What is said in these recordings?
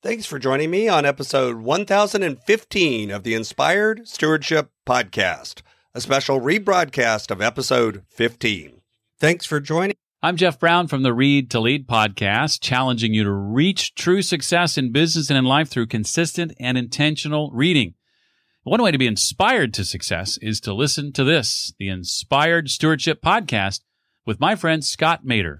Thanks for joining me on episode 1015 of the Inspired Stewardship Podcast, a special rebroadcast of episode 15. Thanks for joining. I'm Jeff Brown from the Read to Lead podcast, challenging you to reach true success in business and in life through consistent and intentional reading. One way to be inspired to success is to listen to this, the Inspired Stewardship Podcast, with my friend Scott Mader.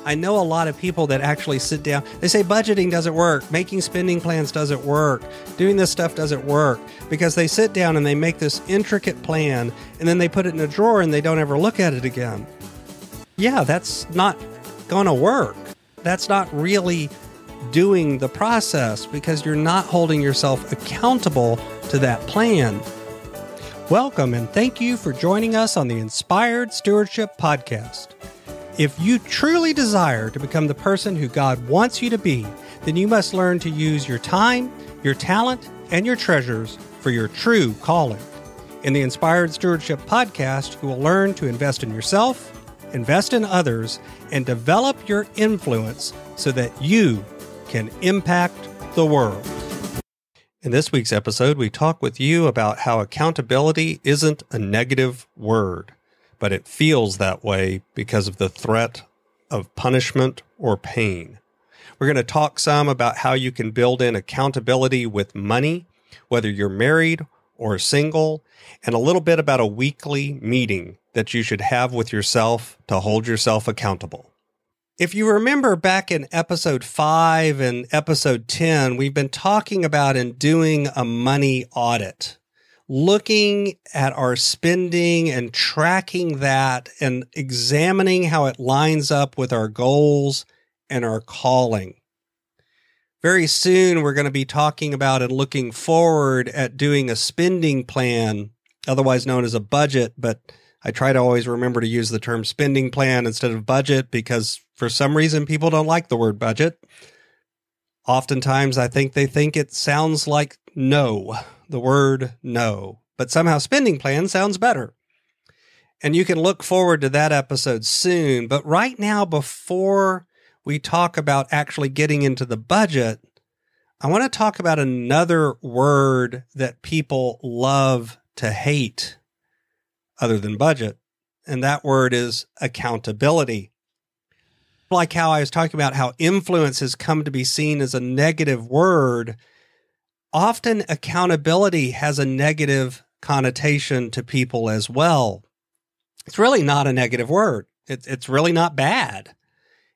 I know a lot of people that actually sit down. They say budgeting doesn't work, making spending plans doesn't work, doing this stuff doesn't work, because they sit down and they make this intricate plan and then they put it in a drawer and they don't ever look at it again. Yeah, that's not going to work. That's not really doing the process because you're not holding yourself accountable to that plan. Welcome and thank you for joining us on the Inspired Stewardship Podcast. If you truly desire to become the person who God wants you to be, then you must learn to use your time, your talent, and your treasures for your true calling. In the Inspired Stewardship Podcast, you will learn to invest in yourself, invest in others, and develop your influence so that you can impact the world. In this week's episode, we talk with you about how accountability isn't a negative word, but it feels that way because of the threat of punishment or pain. We're going to talk some about how you can build in accountability with money, whether you're married or single, and a little bit about a weekly meeting that you should have with yourself to hold yourself accountable. If you remember back in episode 5 and episode 10, we've been talking about and doing a money audit, looking at our spending and tracking that and examining how it lines up with our goals and our calling. Very soon, we're going to be talking about and looking forward at doing a spending plan, otherwise known as a budget, but I try to always remember to use the term spending plan instead of budget because for some reason people don't like the word budget. Oftentimes, I think they think it sounds like no, the word no, but somehow spending plan sounds better. And you can look forward to that episode soon. But right now, before we talk about actually getting into the budget, I want to talk about another word that people love to hate other than budget, and that word is accountability. Like how I was talking about how influence has come to be seen as a negative word, often accountability has a negative connotation to people as well. It's really not a negative word. It's really not bad.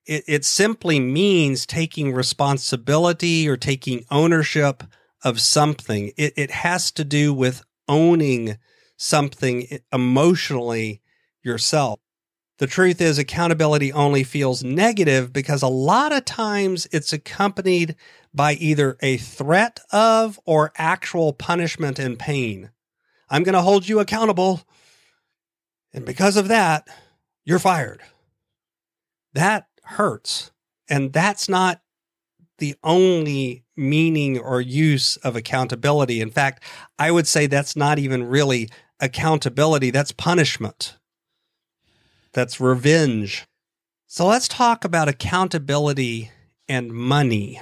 It simply means taking responsibility or taking ownership of something. It has to do with owning something emotionally yourself. The truth is accountability only feels negative because a lot of times it's accompanied by either a threat of or actual punishment and pain. I'm going to hold you accountable, and because of that, you're fired. That hurts, and that's not the only meaning or use of accountability. In fact, I would say that's not even really accountability, that's punishment. That's revenge. So let's talk about accountability and money.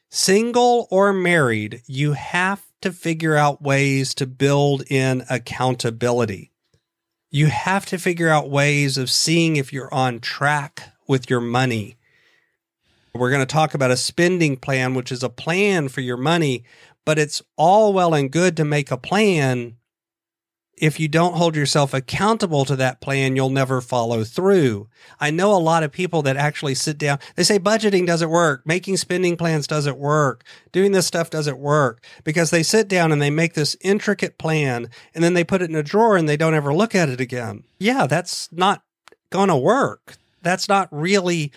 Single or married, you have to figure out ways to build in accountability. You have to figure out ways of seeing if you're on track with your money. We're going to talk about a spending plan, which is a plan for your money, but it's all well and good to make a plan. If you don't hold yourself accountable to that plan, you'll never follow through. I know a lot of people that actually sit down. They say budgeting doesn't work. Making spending plans doesn't work. Doing this stuff doesn't work because they sit down and they make this intricate plan and then they put it in a drawer and they don't ever look at it again. Yeah, that's not going to work. That's not really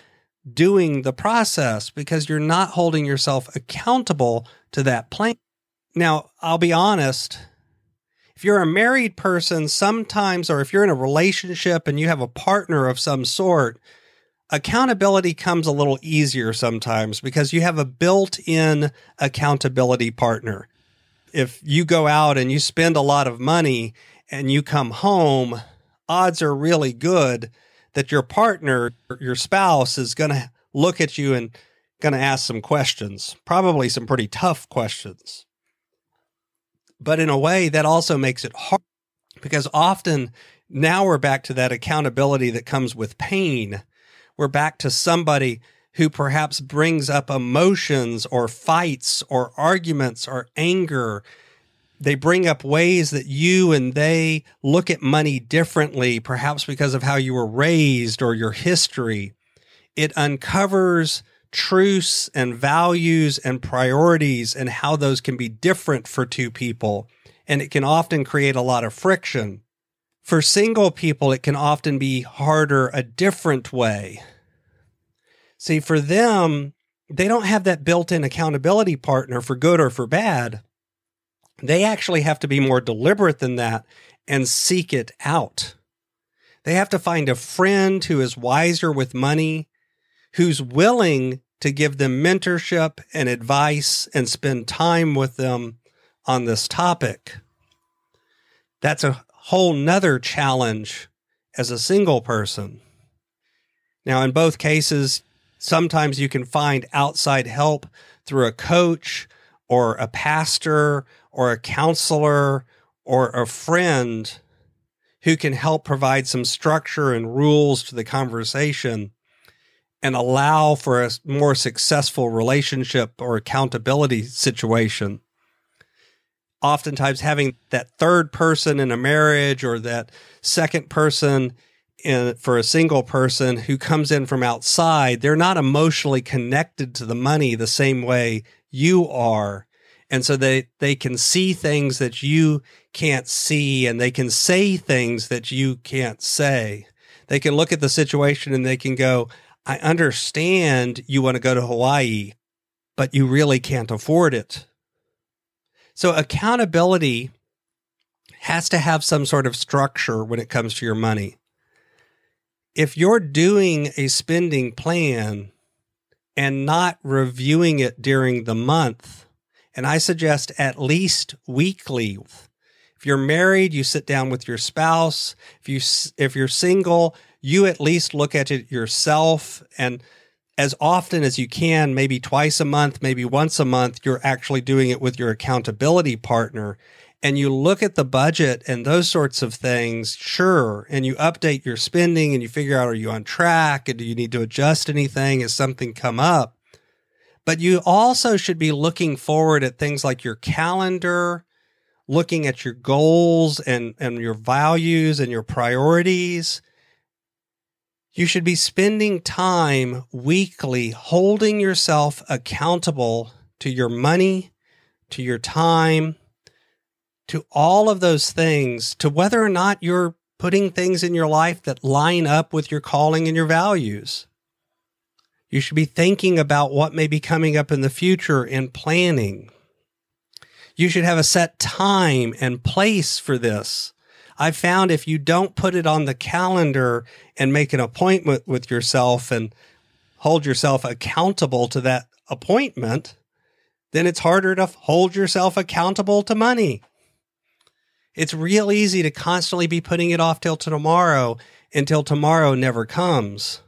doing the process because you're not holding yourself accountable to that plan. Now, I'll be honest. If you're a married person, sometimes, or if you're in a relationship and you have a partner of some sort, accountability comes a little easier sometimes because you have a built-in accountability partner. If you go out and you spend a lot of money and you come home, odds are really good that your partner, your spouse, is going to look at you and going to ask some questions, probably some pretty tough questions. But in a way, that also makes it hard because often now we're back to that accountability that comes with pain. We're back to somebody who perhaps brings up emotions or fights or arguments or anger. They bring up ways that you and they look at money differently, perhaps because of how you were raised or your history. It uncovers truths and values and priorities and how those can be different for two people. And it can often create a lot of friction. For single people, it can often be harder a different way. See, for them, they don't have that built-in accountability partner for good or for bad. They actually have to be more deliberate than that and seek it out. They have to find a friend who is wiser with money, who's willing to give them mentorship and advice and spend time with them on this topic. That's a whole nother challenge as a single person. Now, in both cases, sometimes you can find outside help through a coach or a pastor or a counselor or a friend who can help provide some structure and rules to the conversation and allow for a more successful relationship or accountability situation. Oftentimes having that third person in a marriage or that second person for a single person who comes in from outside, they're not emotionally connected to the money the same way you are. And so they can see things that you can't see, and they can say things that you can't say. They can look at the situation and they can go, I understand you want to go to Hawaii, but you really can't afford it. So accountability has to have some sort of structure when it comes to your money. If you're doing a spending plan and not reviewing it during the month, and I suggest at least weekly. If you're married, you sit down with your spouse. If you're single, you at least look at it yourself, and as often as you can, maybe twice a month, maybe once a month, you're actually doing it with your accountability partner. And you look at the budget and those sorts of things, sure, and you update your spending and you figure out, are you on track? And do you need to adjust anything? Has something come up? But you also should be looking forward at things like your calendar, looking at your goals and your values and your priorities. You should be spending time weekly holding yourself accountable to your money, to your time, to all of those things, to whether or not you're putting things in your life that line up with your calling and your values. You should be thinking about what may be coming up in the future and planning. You should have a set time and place for this. I've found if you don't put it on the calendar and make an appointment with yourself and hold yourself accountable to that appointment, then it's harder to hold yourself accountable to money. It's real easy to constantly be putting it off till tomorrow until tomorrow never comes.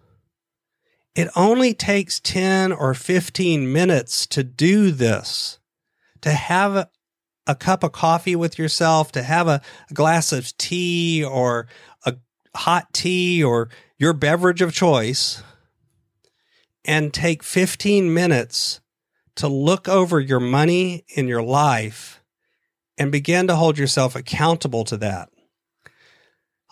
It only takes 10 or 15 minutes to do this, to have a cup of coffee with yourself, to have a glass of tea or a hot tea or your beverage of choice, and take 15 minutes to look over your money in your life and begin to hold yourself accountable to that.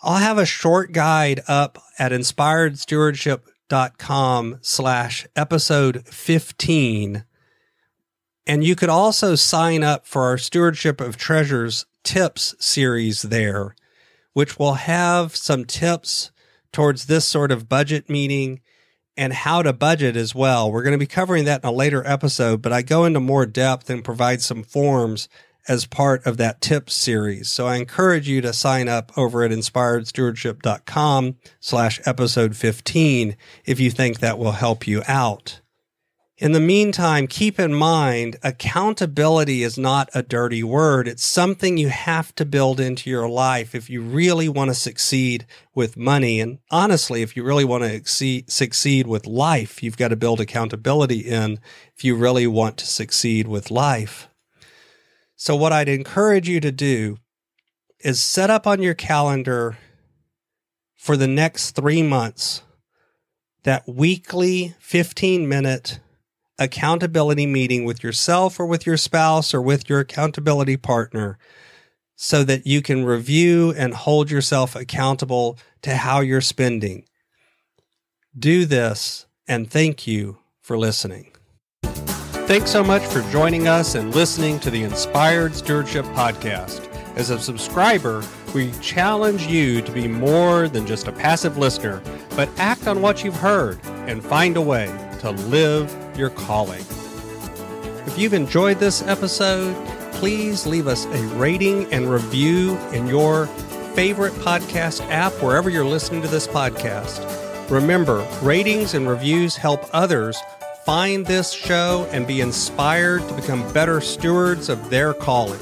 I'll have a short guide up at inspiredstewardship.com/episode 15. And you could also sign up for our Stewardship of Treasures tips series there, which will have some tips towards this sort of budget meeting and how to budget as well. We're going to be covering that in a later episode, but I go into more depth and provide some forms as part of that tips series. So I encourage you to sign up over at inspiredstewardship.com/episode 15 if you think that will help you out. In the meantime, keep in mind, accountability is not a dirty word. It's something you have to build into your life if you really want to succeed with money. And honestly, if you really want to succeed with life, you've got to build accountability in if you really want to succeed with life. So what I'd encourage you to do is set up on your calendar for the next 3 months that weekly 15-minute accountability meeting with yourself or with your spouse or with your accountability partner so that you can review and hold yourself accountable to how you're spending. Do this, and thank you for listening. Thanks so much for joining us and listening to the Inspired Stewardship Podcast. As a subscriber, we challenge you to be more than just a passive listener, but act on what you've heard and find a way to live your calling. If you've enjoyed this episode, please leave us a rating and review in your favorite podcast app, wherever you're listening to this podcast. Remember, ratings and reviews help others find this show and be inspired to become better stewards of their calling.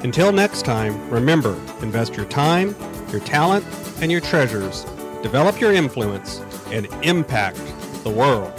Until next time, remember, invest your time, your talent, and your treasures. Develop your influence and impact the world.